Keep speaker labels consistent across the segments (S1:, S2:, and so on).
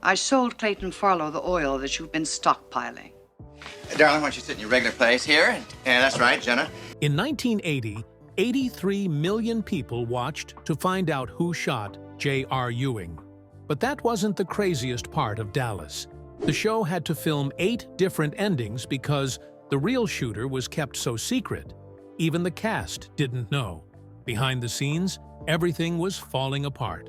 S1: I sold Clayton Farlow the oil that you've been stockpiling.
S2: Darling, why don't you sit in your regular place here? Yeah, that's right, Jenna.
S3: In 1980, 83 million people watched to find out who shot J.R. Ewing. But that wasn't the craziest part of Dallas. The show had to film 8 different endings because the real shooter was kept so secret. Even the cast didn't know. Behind the scenes, everything was falling apart.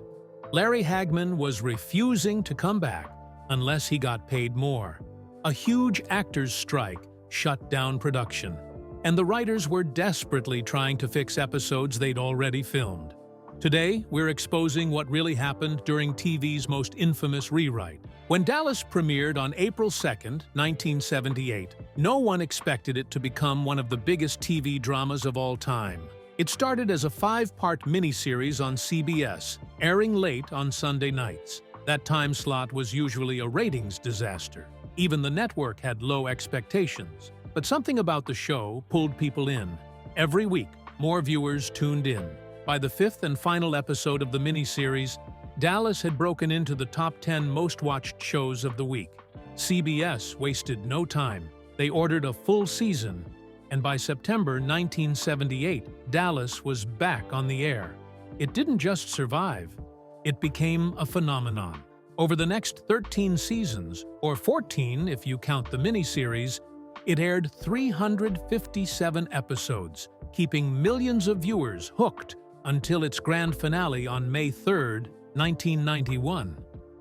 S3: Larry Hagman was refusing to come back unless he got paid more. A huge actors' strike shut down production, and the writers were desperately trying to fix episodes they'd already filmed. Today, we're exposing what really happened during TV's most infamous rewrite. When Dallas premiered on April 2, 1978, no one expected it to become one of the biggest TV dramas of all time. It started as a 5-part miniseries on CBS, airing late on Sunday nights. That time slot was usually a ratings disaster. Even the network had low expectations. But something about the show pulled people in. Every week, more viewers tuned in. By the 5th and final episode of the miniseries, Dallas had broken into the top 10 most-watched shows of the week. CBS wasted no time. They ordered a full season, and by September 1978, Dallas was back on the air. It didn't just survive, it became a phenomenon. Over the next 13 seasons, or 14 if you count the miniseries, it aired 357 episodes, keeping millions of viewers hooked until its grand finale on May 3, 1991.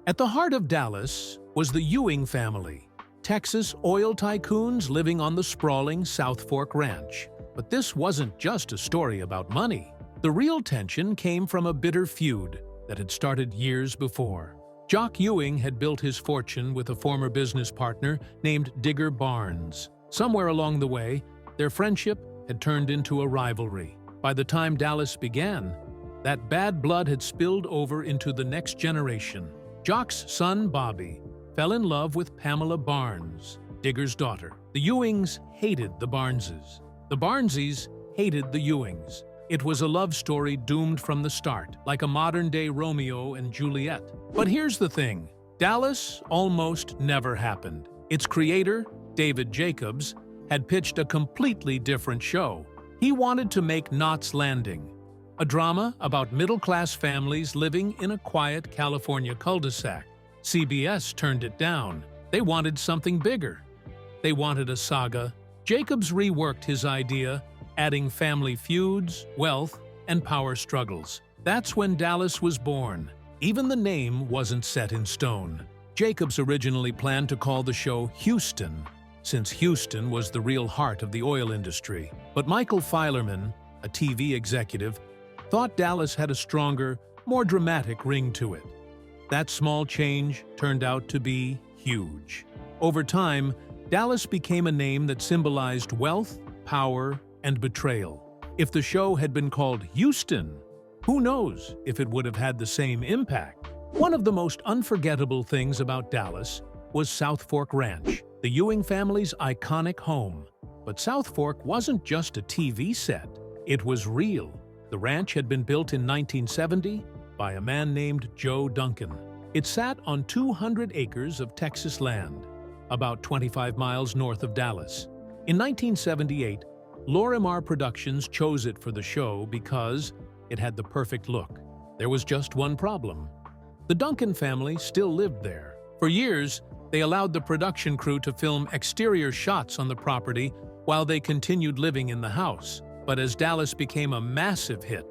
S3: At the heart of Dallas was the Ewing family, Texas oil tycoons living on the sprawling Southfork Ranch. But this wasn't just a story about money. The real tension came from a bitter feud that had started years before. Jock Ewing had built his fortune with a former business partner named Digger Barnes. Somewhere along the way, their friendship had turned into a rivalry. By the time Dallas began, that bad blood had spilled over into the next generation. Jock's son, Bobby, fell in love with Pamela Barnes, Digger's daughter. The Ewings hated the Barneses. The Barneses hated the Ewings. It was a love story doomed from the start, like a modern-day Romeo and Juliet. But here's the thing. Dallas almost never happened. Its creator, David Jacobs, had pitched a completely different show. He wanted to make Knots Landing, a drama about middle-class families living in a quiet California cul-de-sac. CBS turned it down. They wanted something bigger. They wanted a saga. Jacobs reworked his idea, adding family feuds, wealth, and power struggles. That's when Dallas was born. Even the name wasn't set in stone. Jacobs originally planned to call the show Houston, since Houston was the real heart of the oil industry. But Michael Filerman, a TV executive, thought Dallas had a stronger, more dramatic ring to it. That small change turned out to be huge. Over time, Dallas became a name that symbolized wealth, power, and betrayal. If the show had been called Houston, who knows if it would have had the same impact? One of the most unforgettable things about Dallas was Southfork Ranch, the Ewing family's iconic home. But Southfork wasn't just a TV set. It was real. The ranch had been built in 1970 by a man named Joe Duncan. It sat on 200 acres of Texas land, about 25 miles north of Dallas. In 1978, Lorimar Productions chose it for the show because it had the perfect look. There was just one problem. The Duncan family still lived there. For years, they allowed the production crew to film exterior shots on the property while they continued living in the house. But as Dallas became a massive hit,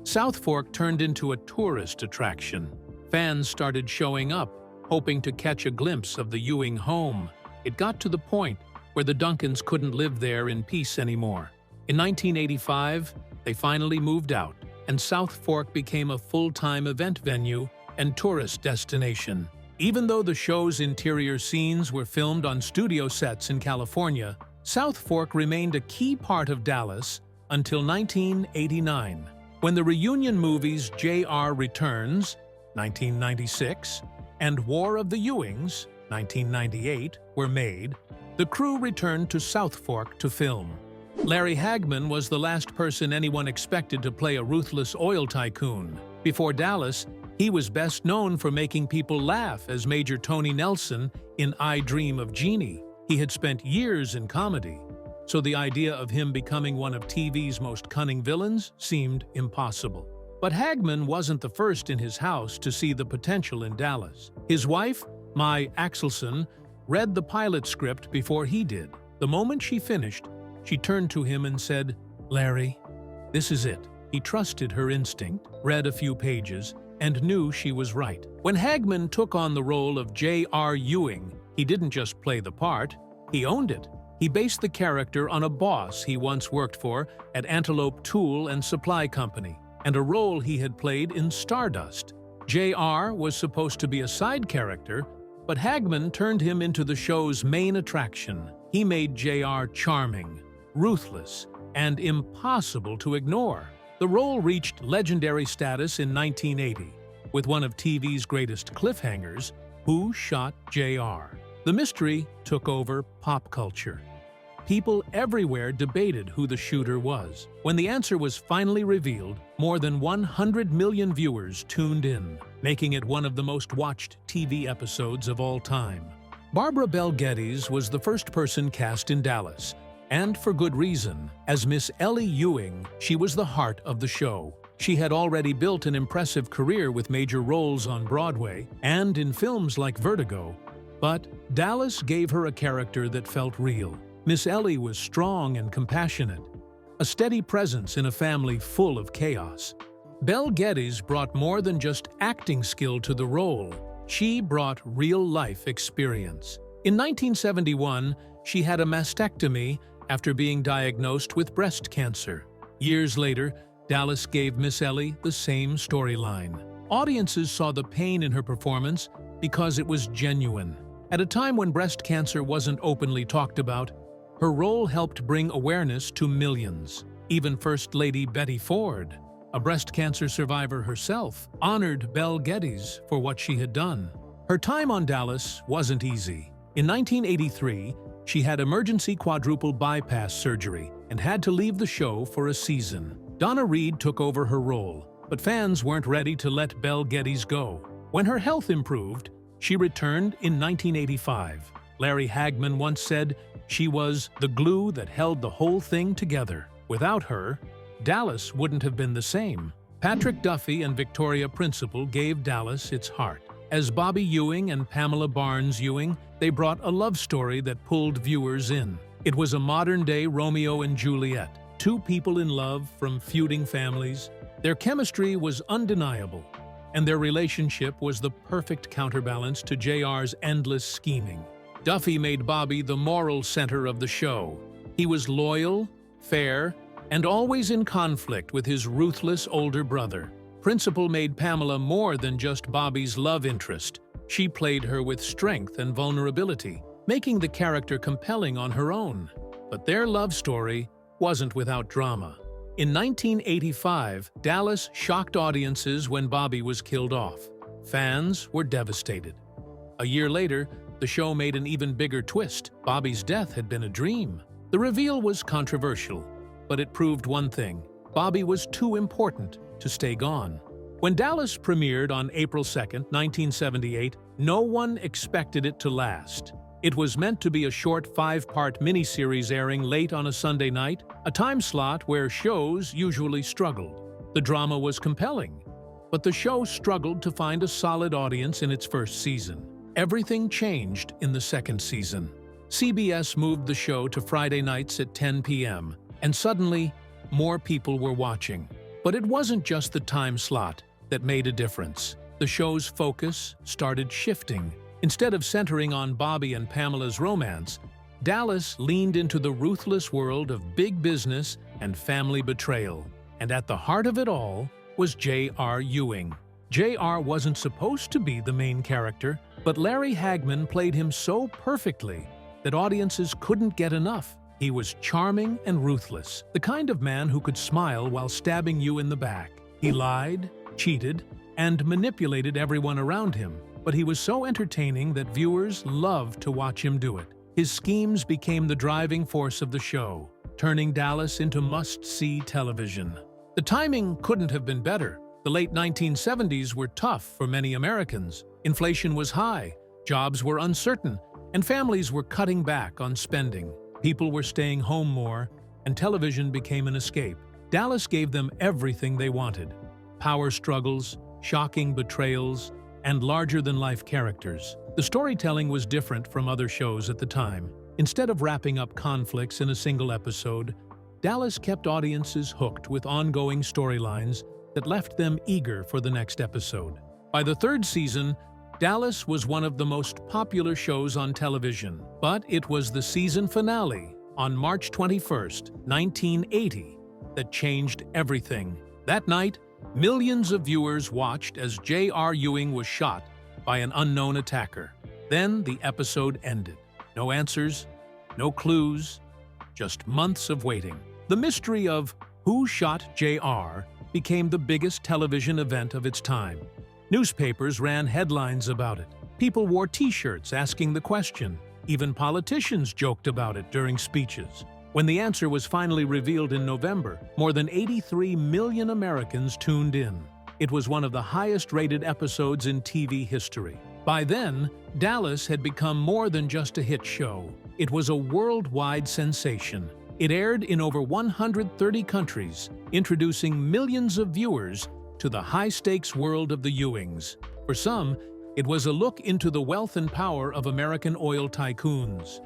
S3: Southfork turned into a tourist attraction. Fans started showing up, hoping to catch a glimpse of the Ewing home. It got to the point where the Duncans couldn't live there in peace anymore. In 1985, they finally moved out, and Southfork became a full-time event venue and tourist destination. Even though the show's interior scenes were filmed on studio sets in California, Southfork remained a key part of Dallas until 1989. When the reunion movies J.R. Returns, 1996, and War of the Ewings, 1998, were made, the crew returned to Southfork to film. Larry Hagman was the last person anyone expected to play a ruthless oil tycoon. Before Dallas, He was best known for making people laugh as Major Tony Nelson in I Dream of Jeannie. He had spent years in comedy, so the idea of him becoming one of TV's most cunning villains seemed impossible. But Hagman wasn't the first in his house to see the potential in Dallas. His wife, Mai Axelson, read the pilot script before he did. The moment she finished, she turned to him and said, "Larry, this is it." He trusted her instinct, read a few pages, and knew she was right. When Hagman took on the role of J.R. Ewing, he didn't just play the part, he owned it. He based the character on a boss he once worked for at Antelope Tool and Supply Company, and a role he had played in Stardust. J.R. was supposed to be a side character, but Hagman turned him into the show's main attraction. He made J.R. charming, ruthless, and impossible to ignore. The role reached legendary status in 1980, with one of TV's greatest cliffhangers, Who Shot J.R.? The mystery took over pop culture. People everywhere debated who the shooter was. When the answer was finally revealed, more than 100 million viewers tuned in, making it one of the most watched TV episodes of all time. Barbara Bel Geddes was the first person cast in Dallas, and for good reason. As Miss Ellie Ewing, she was the heart of the show. She had already built an impressive career with major roles on Broadway and in films like Vertigo, but Dallas gave her a character that felt real. Miss Ellie was strong and compassionate, a steady presence in a family full of chaos. Bel Geddes brought more than just acting skill to the role. She brought real-life experience. In 1971, she had a mastectomy after being diagnosed with breast cancer. Years later, Dallas gave Miss Ellie the same storyline. Audiences saw the pain in her performance because it was genuine. At a time when breast cancer wasn't openly talked about, her role helped bring awareness to millions. Even First Lady Betty Ford, a breast cancer survivor herself, honored Bel Geddes for what she had done. Her time on Dallas wasn't easy. In 1983, she had emergency quadruple bypass surgery and had to leave the show for a season. Donna Reed took over her role, but fans weren't ready to let Bel Geddes go. When her health improved, she returned in 1985. Larry Hagman once said she was the glue that held the whole thing together. Without her, Dallas wouldn't have been the same. Patrick Duffy and Victoria Principal gave Dallas its heart. As Bobby Ewing and Pamela Barnes Ewing, they brought a love story that pulled viewers in. It was a modern-day Romeo and Juliet, two people in love from feuding families. Their chemistry was undeniable, and their relationship was the perfect counterbalance to JR's endless scheming. Duffy made Bobby the moral center of the show. He was loyal, fair, and always in conflict with his ruthless older brother. Principal made Pamela more than just Bobby's love interest. She played her with strength and vulnerability, making the character compelling on her own. But their love story wasn't without drama. In 1985, Dallas shocked audiences when Bobby was killed off. Fans were devastated. A year later, the show made an even bigger twist. Bobby's death had been a dream. The reveal was controversial, but it proved one thing: Bobby was too important to stay gone. When Dallas premiered on April 2, 1978, no one expected it to last. It was meant to be a short 5-part miniseries airing late on a Sunday night, a time slot where shows usually struggled. The drama was compelling, but the show struggled to find a solid audience in its first season. Everything changed in the second season. CBS moved the show to Friday nights at 10 p.m., and suddenly, more people were watching. But it wasn't just the time slot that made a difference. The show's focus started shifting. Instead of centering on Bobby and Pamela's romance, Dallas leaned into the ruthless world of big business and family betrayal. And at the heart of it all was J.R. Ewing. J.R. wasn't supposed to be the main character, but Larry Hagman played him so perfectly that audiences couldn't get enough. He was charming and ruthless, the kind of man who could smile while stabbing you in the back. He lied, cheated, and manipulated everyone around him, but he was so entertaining that viewers loved to watch him do it. His schemes became the driving force of the show, turning Dallas into must-see television. The timing couldn't have been better. The late 1970s were tough for many Americans. Inflation was high, jobs were uncertain, and families were cutting back on spending. People were staying home more, and television became an escape. Dallas gave them everything they wanted: power struggles, shocking betrayals, and larger-than-life characters. The storytelling was different from other shows at the time. Instead of wrapping up conflicts in a single episode, Dallas kept audiences hooked with ongoing storylines that left them eager for the next episode. By the third season, Dallas was one of the most popular shows on television, but it was the season finale on March 21st, 1980, that changed everything. That night, millions of viewers watched as J.R. Ewing was shot by an unknown attacker. Then the episode ended. No answers, no clues, just months of waiting. The mystery of who shot J.R. became the biggest television event of its time. Newspapers ran headlines about it. People wore T-shirts asking the question. Even politicians joked about it during speeches. When the answer was finally revealed in November, more than 83 million Americans tuned in. It was one of the highest-rated episodes in TV history. By then, Dallas had become more than just a hit show. It was a worldwide sensation. It aired in over 130 countries, introducing millions of viewers to the high-stakes world of the Ewings. For some, it was a look into the wealth and power of American oil tycoons.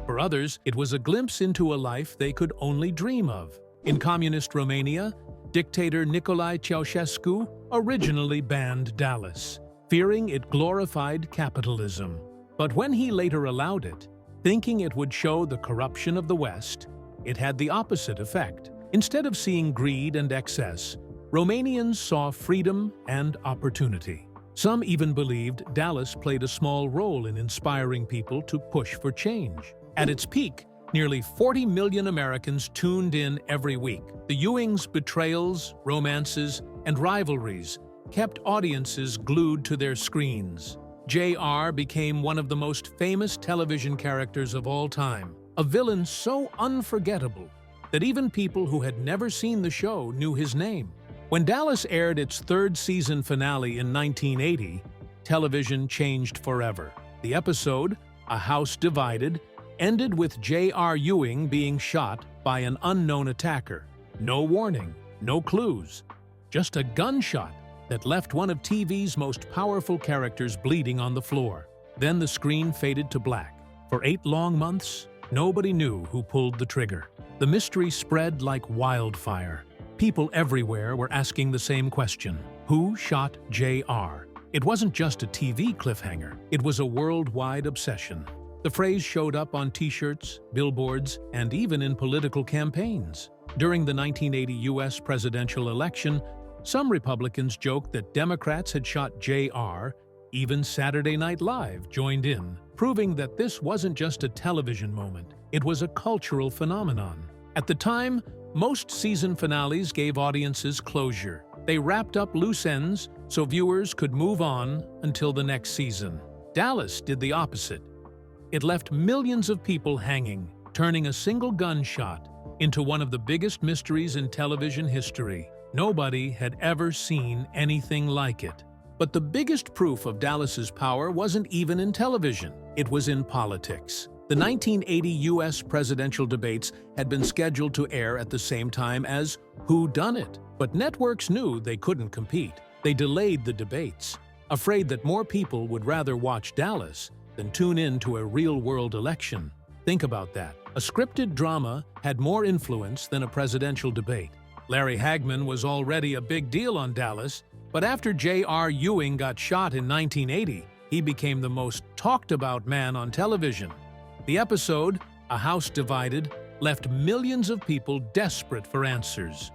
S3: For others, it was a glimpse into a life they could only dream of. In communist Romania, dictator Nicolae Ceausescu originally banned Dallas, fearing it glorified capitalism. But when he later allowed it, thinking it would show the corruption of the West, it had the opposite effect. Instead of seeing greed and excess, Romanians saw freedom and opportunity. Some even believed Dallas played a small role in inspiring people to push for change. At its peak, nearly 40 million Americans tuned in every week. The Ewings' betrayals, romances, and rivalries kept audiences glued to their screens. J.R. became one of the most famous television characters of all time, a villain so unforgettable that even people who had never seen the show knew his name. When Dallas aired its third season finale in 1980, television changed forever. The episode, A House Divided, ended with J.R. Ewing being shot by an unknown attacker. No warning, no clues, just a gunshot that left one of TV's most powerful characters bleeding on the floor. Then the screen faded to black. For 8 long months, nobody knew who pulled the trigger. The mystery spread like wildfire. People everywhere were asking the same question: who shot J.R.? It wasn't just a TV cliffhanger, it was a worldwide obsession. The phrase showed up on T-shirts, billboards, and even in political campaigns. During the 1980 U.S. presidential election, some Republicans joked that Democrats had shot J.R. Even Saturday Night Live joined in, proving that this wasn't just a television moment, it was a cultural phenomenon. At the time, most season finales gave audiences closure. They wrapped up loose ends so viewers could move on until the next season. Dallas did the opposite. It left millions of people hanging, turning a single gunshot into one of the biggest mysteries in television history. Nobody had ever seen anything like it. But the biggest proof of Dallas's power wasn't even in television. It was in politics. The 1980 U.S. presidential debates had been scheduled to air at the same time as Who Done It? But networks knew they couldn't compete. They delayed the debates, afraid that more people would rather watch Dallas than tune in to a real-world election. Think about that. A scripted drama had more influence than a presidential debate. Larry Hagman was already a big deal on Dallas, but after J.R. Ewing got shot in 1980, he became the most talked-about man on television. The episode, A House Divided, left millions of people desperate for answers.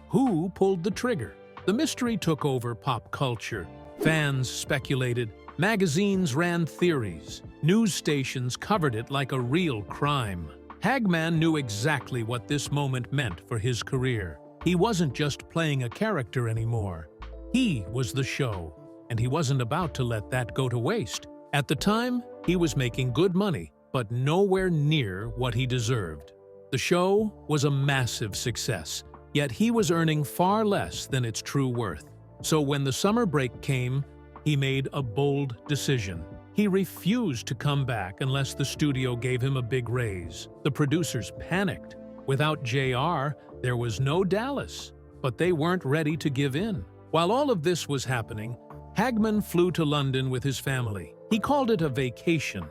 S3: Who pulled the trigger? The mystery took over pop culture. Fans speculated, magazines ran theories, news stations covered it like a real crime. Hagman knew exactly what this moment meant for his career. He wasn't just playing a character anymore. He was the show, and he wasn't about to let that go to waste. At the time, he was making good money, but nowhere near what he deserved. The show was a massive success, yet he was earning far less than its true worth. So when the summer break came, he made a bold decision. He refused to come back unless the studio gave him a big raise. The producers panicked. Without JR, there was no Dallas, but they weren't ready to give in. While all of this was happening, Hagman flew to London with his family. He called it a vacation,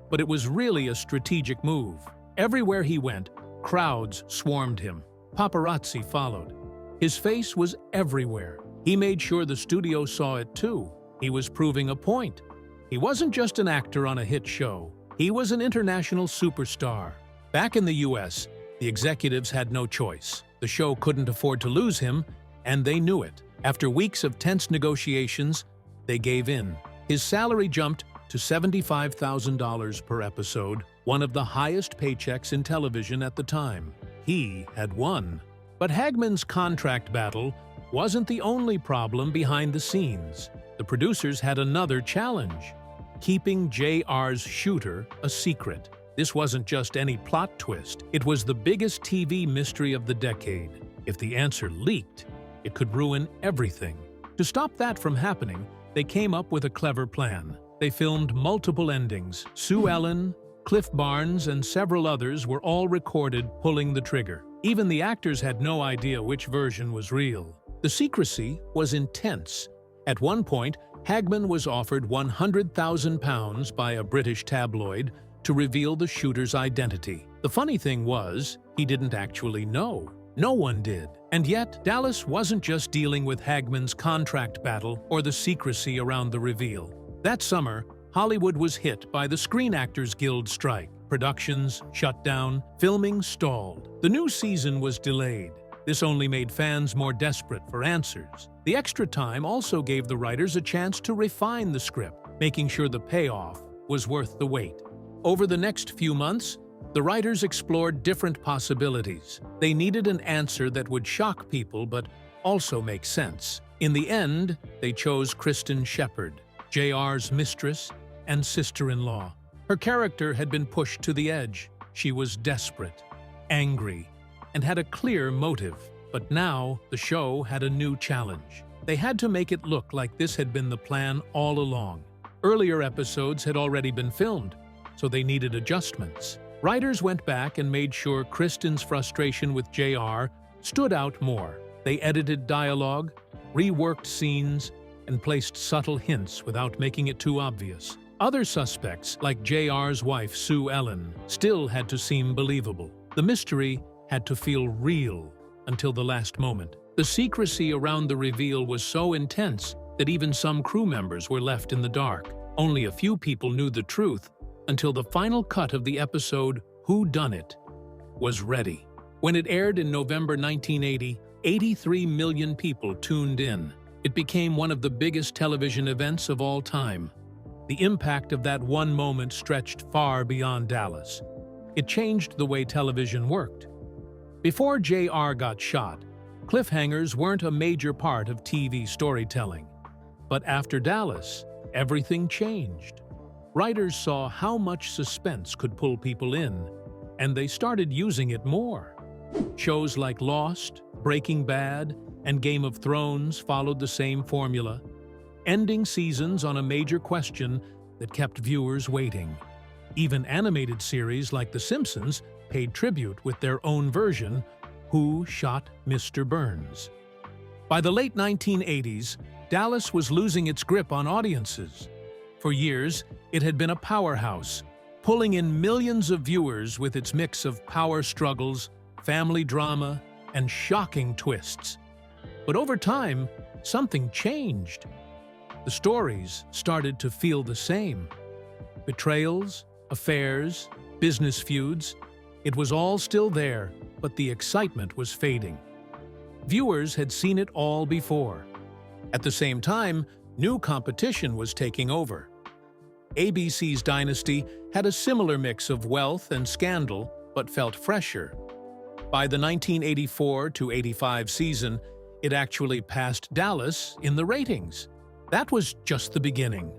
S3: but it was really a strategic move. Everywhere he went, crowds swarmed him. Paparazzi followed. His face was everywhere. He made sure the studio saw it too. He was proving a point. He wasn't just an actor on a hit show. He was an international superstar. Back in the US, the executives had no choice. The show couldn't afford to lose him, and they knew it. After weeks of tense negotiations, they gave in. His salary jumped to $75,000 per episode, one of the highest paychecks in television at the time. He had won. But Hagman's contract battle wasn't the only problem behind the scenes. The producers had another challenge: keeping JR's shooter a secret. This wasn't just any plot twist. It was the biggest TV mystery of the decade. If the answer leaked, it could ruin everything. To stop that from happening, they came up with a clever plan. They filmed multiple endings. Sue Ellen, Cliff Barnes, and several others were all recorded pulling the trigger. Even the actors had no idea which version was real. The secrecy was intense. At one point, Hagman was offered £100,000 by a British tabloid to reveal the shooter's identity. The funny thing was, he didn't actually know. No one did. And yet, Dallas wasn't just dealing with Hagman's contract battle or the secrecy around the reveal. That summer, Hollywood was hit by the Screen Actors Guild strike. Productions shut down, filming stalled. The new season was delayed. This only made fans more desperate for answers. The extra time also gave the writers a chance to refine the script, making sure the payoff was worth the wait. Over the next few months, the writers explored different possibilities. They needed an answer that would shock people but also make sense. In the end, they chose Kristen Shepherd, JR's mistress and sister-in-law. Her character had been pushed to the edge. She was desperate, angry, and had a clear motive. But now, the show had a new challenge. They had to make it look like this had been the plan all along. Earlier episodes had already been filmed, so they needed adjustments. Writers went back and made sure Kristen's frustration with JR stood out more. They edited dialogue, reworked scenes, and placed subtle hints without making it too obvious. Other suspects, like JR's wife, Sue Ellen, still had to seem believable. The mystery had to feel real until the last moment. The secrecy around the reveal was so intense that even some crew members were left in the dark. Only a few people knew the truth until the final cut of the episode Who Done It was ready. When it aired in November 1980, 83 million people tuned in. It became one of the biggest television events of all time. The impact of that one moment stretched far beyond Dallas. It changed the way television worked. Before JR got shot, cliffhangers weren't a major part of TV storytelling. But after Dallas, everything changed. Writers saw how much suspense could pull people in, and they started using it more. Shows like Lost, Breaking Bad, and Game of Thrones followed the same formula, ending seasons on a major question that kept viewers waiting. Even animated series like The Simpsons paid tribute with their own version, Who Shot Mr. Burns? By the late 1980s, Dallas was losing its grip on audiences. For years, it had been a powerhouse, pulling in millions of viewers with its mix of power struggles, family drama, and shocking twists. But over time, something changed. The stories started to feel the same. Betrayals, affairs, business feuds, it was all still there, but the excitement was fading. Viewers had seen it all before. At the same time, new competition was taking over. ABC's Dynasty had a similar mix of wealth and scandal, but felt fresher. By the 1984-85 season, it actually passed Dallas in the ratings. That was just the beginning.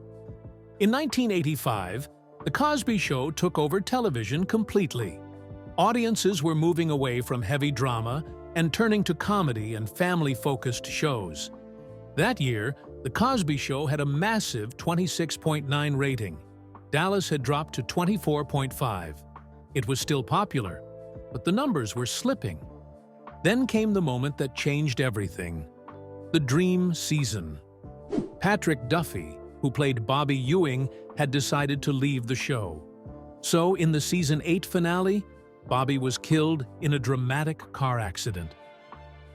S3: In 1985, The Cosby Show took over television completely. Audiences were moving away from heavy drama and turning to comedy and family-focused shows. That year, The Cosby Show had a massive 26.9 rating. Dallas had dropped to 24.5. It was still popular, but the numbers were slipping. Then came the moment that changed everything. The dream season. Patrick Duffy, who played Bobby Ewing, had decided to leave the show. So, in the season 8 finale, Bobby was killed in a dramatic car accident.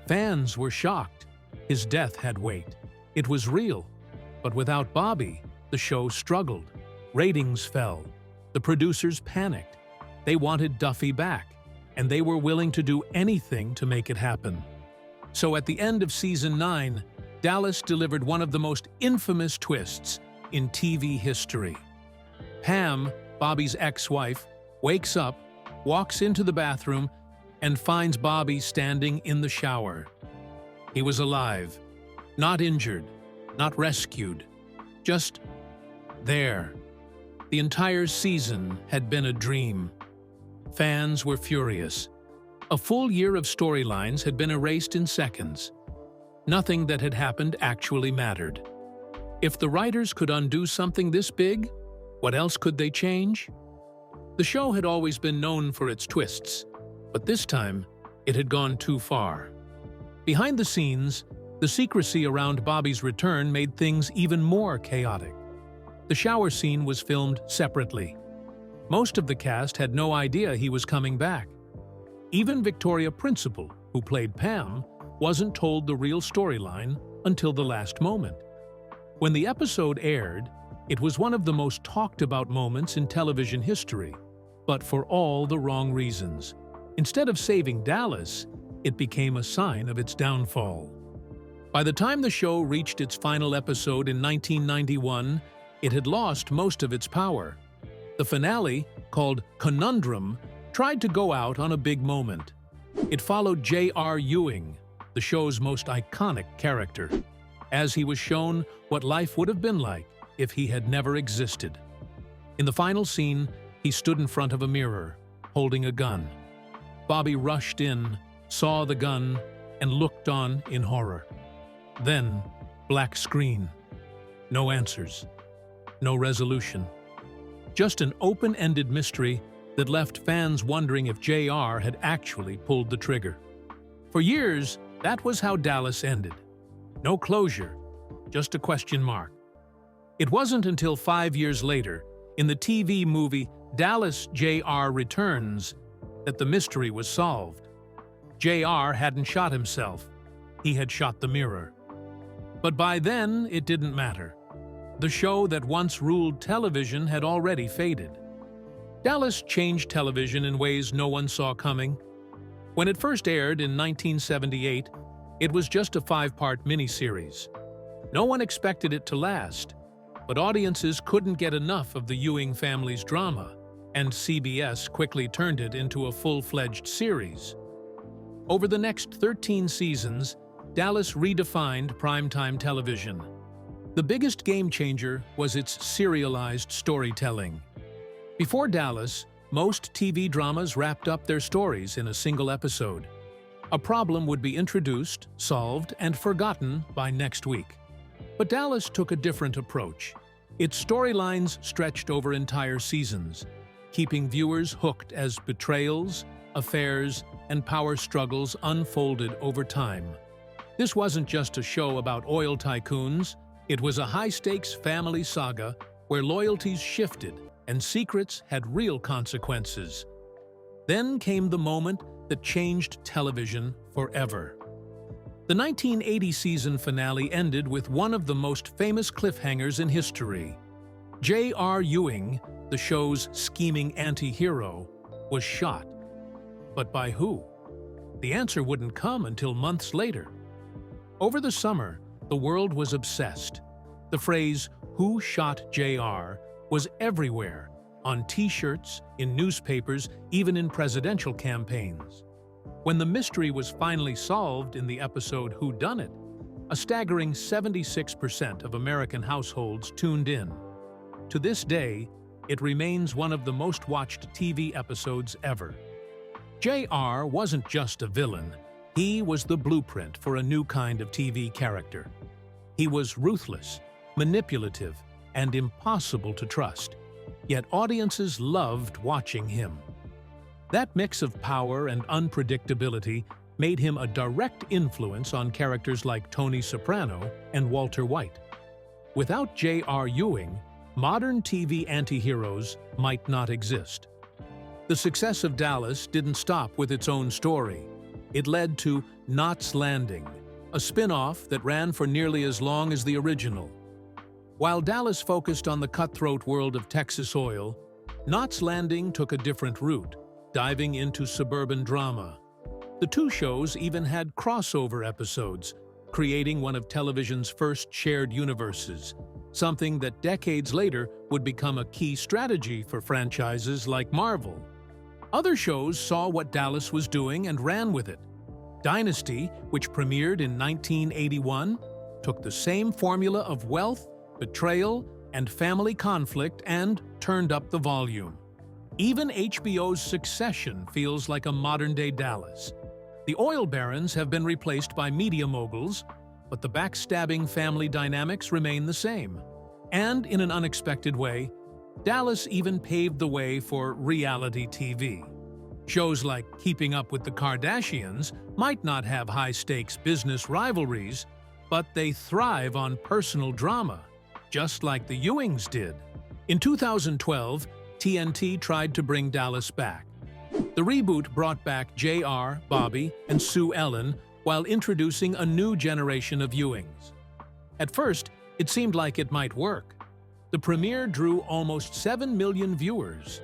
S3: Fans were shocked. His death had weight. It was real. But without Bobby, the show struggled. Ratings fell. The producers panicked. They wanted Duffy back, and they were willing to do anything to make it happen. So at the end of season 9, Dallas delivered one of the most infamous twists in TV history. Pam, Bobby's ex-wife, wakes up, walks into the bathroom, and finds Bobby standing in the shower. He was alive, not injured, not rescued, just there. The entire season had been a dream. Fans were furious. A full year of storylines had been erased in seconds. Nothing that had happened actually mattered. If the writers could undo something this big, what else could they change? The show had always been known for its twists, but this time it had gone too far. Behind the scenes, the secrecy around Bobby's return made things even more chaotic. The shower scene was filmed separately. Most of the cast had no idea he was coming back. Even Victoria Principal, who played Pam, wasn't told the real storyline until the last moment. When the episode aired, it was one of the most talked-about moments in television history, but for all the wrong reasons. Instead of saving Dallas, it became a sign of its downfall. By the time the show reached its final episode in 1991, it had lost most of its power. The finale, called Conundrum, tried to go out on a big moment. It followed J.R. Ewing, the show's most iconic character, as he was shown what life would have been like if he had never existed. In the final scene, he stood in front of a mirror, holding a gun. Bobby rushed in, saw the gun, and looked on in horror. Then, black screen. No answers. No resolution. Just an open-ended mystery that left fans wondering if JR had actually pulled the trigger. For years, that was how Dallas ended. No closure, just a question mark. It wasn't until 5 years later, in the TV movie Dallas JR Returns, that the mystery was solved. JR hadn't shot himself. He had shot the mirror. But by then, it didn't matter. The show that once ruled television had already faded. Dallas changed television in ways no one saw coming. When it first aired in 1978, it was just a 5-part miniseries. No one expected it to last, but audiences couldn't get enough of the Ewing family's drama, and CBS quickly turned it into a full-fledged series. Over the next 13 seasons, Dallas redefined primetime television. The biggest game-changer was its serialized storytelling. Before Dallas, most TV dramas wrapped up their stories in a single episode. A problem would be introduced, solved, and forgotten by next week. But Dallas took a different approach. Its storylines stretched over entire seasons, keeping viewers hooked as betrayals, affairs, and power struggles unfolded over time. This wasn't just a show about oil tycoons. It was a high-stakes family saga where loyalties shifted and secrets had real consequences. Then came the moment that changed television forever. The 1980 season finale ended with one of the most famous cliffhangers in history. J.R. Ewing, the show's scheming anti-hero, was shot. But by who? The answer wouldn't come until months later. Over the summer, the world was obsessed. The phrase, "Who shot JR?" was everywhere, on T-shirts, in newspapers, even in presidential campaigns. When the mystery was finally solved in the episode Who Done It, a staggering 76% of American households tuned in. To this day, it remains one of the most watched TV episodes ever. JR wasn't just a villain. He was the blueprint for a new kind of TV character. He was ruthless, manipulative, and impossible to trust. Yet audiences loved watching him. That mix of power and unpredictability made him a direct influence on characters like Tony Soprano and Walter White. Without J.R. Ewing, modern TV anti-heroes might not exist. The success of Dallas didn't stop with its own story. It led to Knots Landing, a spin-off that ran for nearly as long as the original. While Dallas focused on the cutthroat world of Texas oil, Knots Landing took a different route, diving into suburban drama. The two shows even had crossover episodes, creating one of television's first shared universes, something that decades later would become a key strategy for franchises like Marvel. Other shows saw what Dallas was doing and ran with it. Dynasty, which premiered in 1981, took the same formula of wealth, betrayal, and family conflict and turned up the volume. Even HBO's Succession feels like a modern-day Dallas. The oil barons have been replaced by media moguls, but the backstabbing family dynamics remain the same. And in an unexpected way, Dallas even paved the way for reality TV. Shows like Keeping Up with the Kardashians might not have high-stakes business rivalries, but they thrive on personal drama, just like the Ewings did. In 2012, TNT tried to bring Dallas back. The reboot brought back JR, Bobby, and Sue Ellen while introducing a new generation of Ewings. At first, it seemed like it might work. The premiere drew almost 7 million viewers.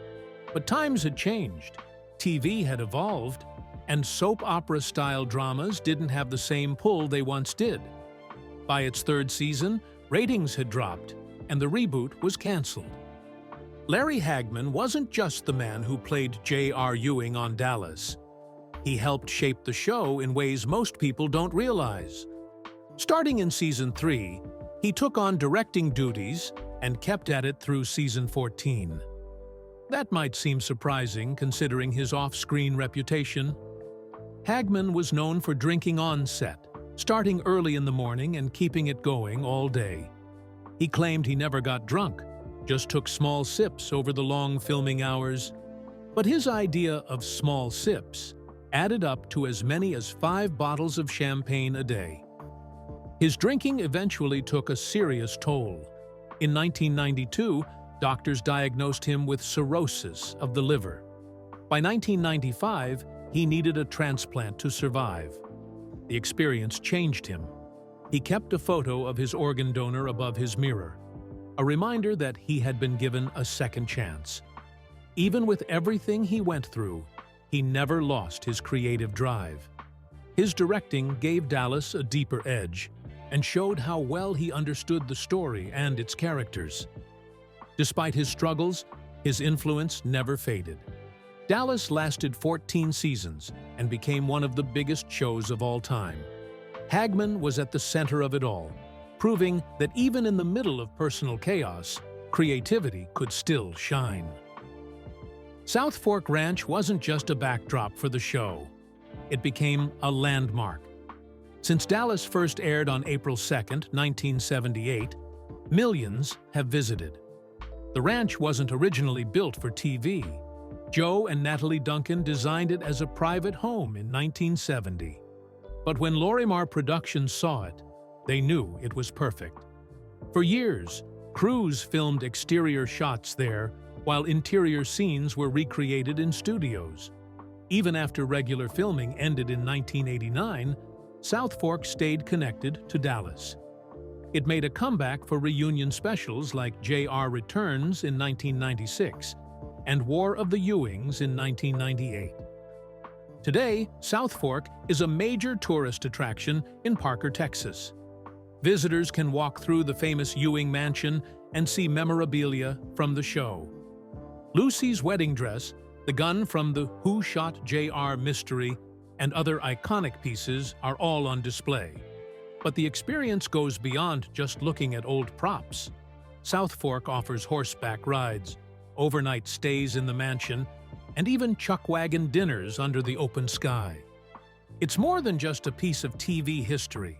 S3: But times had changed. TV had evolved, and soap opera-style dramas didn't have the same pull they once did. By its third season, ratings had dropped, and the reboot was canceled. Larry Hagman wasn't just the man who played J.R. Ewing on Dallas. He helped shape the show in ways most people don't realize. Starting in Season 3, he took on directing duties and kept at it through Season 14. That might seem surprising considering his off-screen reputation. Hagman was known for drinking on set, starting early in the morning and keeping it going all day. He claimed he never got drunk, just took small sips over the long filming hours. But his idea of small sips added up to as many as 5 bottles of champagne a day. His drinking eventually took a serious toll. In 1992, doctors diagnosed him with cirrhosis of the liver. By 1995, he needed a transplant to survive. The experience changed him. He kept a photo of his organ donor above his mirror, a reminder that he had been given a second chance. Even with everything he went through, he never lost his creative drive. His directing gave Dallas a deeper edge and showed how well he understood the story and its characters. Despite his struggles, his influence never faded. Dallas lasted 14 seasons and became one of the biggest shows of all time. Hagman was at the center of it all, proving that even in the middle of personal chaos, creativity could still shine. Southfork Ranch wasn't just a backdrop for the show. It became a landmark. Since Dallas first aired on April 2, 1978, millions have visited. The ranch wasn't originally built for TV. Joe and Natalie Duncan designed it as a private home in 1970. But when Lorimar Productions saw it, they knew it was perfect. For years, crews filmed exterior shots there, while interior scenes were recreated in studios. Even after regular filming ended in 1989, Southfork stayed connected to Dallas. It made a comeback for reunion specials like JR Returns in 1996 and War of the Ewings in 1998. Today, Southfork is a major tourist attraction in Parker, Texas. Visitors can walk through the famous Ewing mansion and see memorabilia from the show. Lucy's wedding dress, the gun from the Who Shot JR mystery, and other iconic pieces are all on display. But the experience goes beyond just looking at old props. Southfork offers horseback rides, overnight stays in the mansion, and even chuckwagon dinners under the open sky. It's more than just a piece of TV history.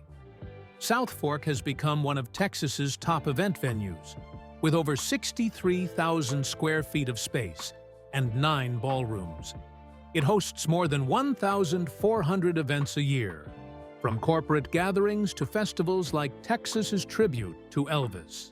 S3: Southfork has become one of Texas's top event venues, with over 63,000 square feet of space and 9 ballrooms. It hosts more than 1,400 events a year, from corporate gatherings to festivals like Texas's tribute to Elvis.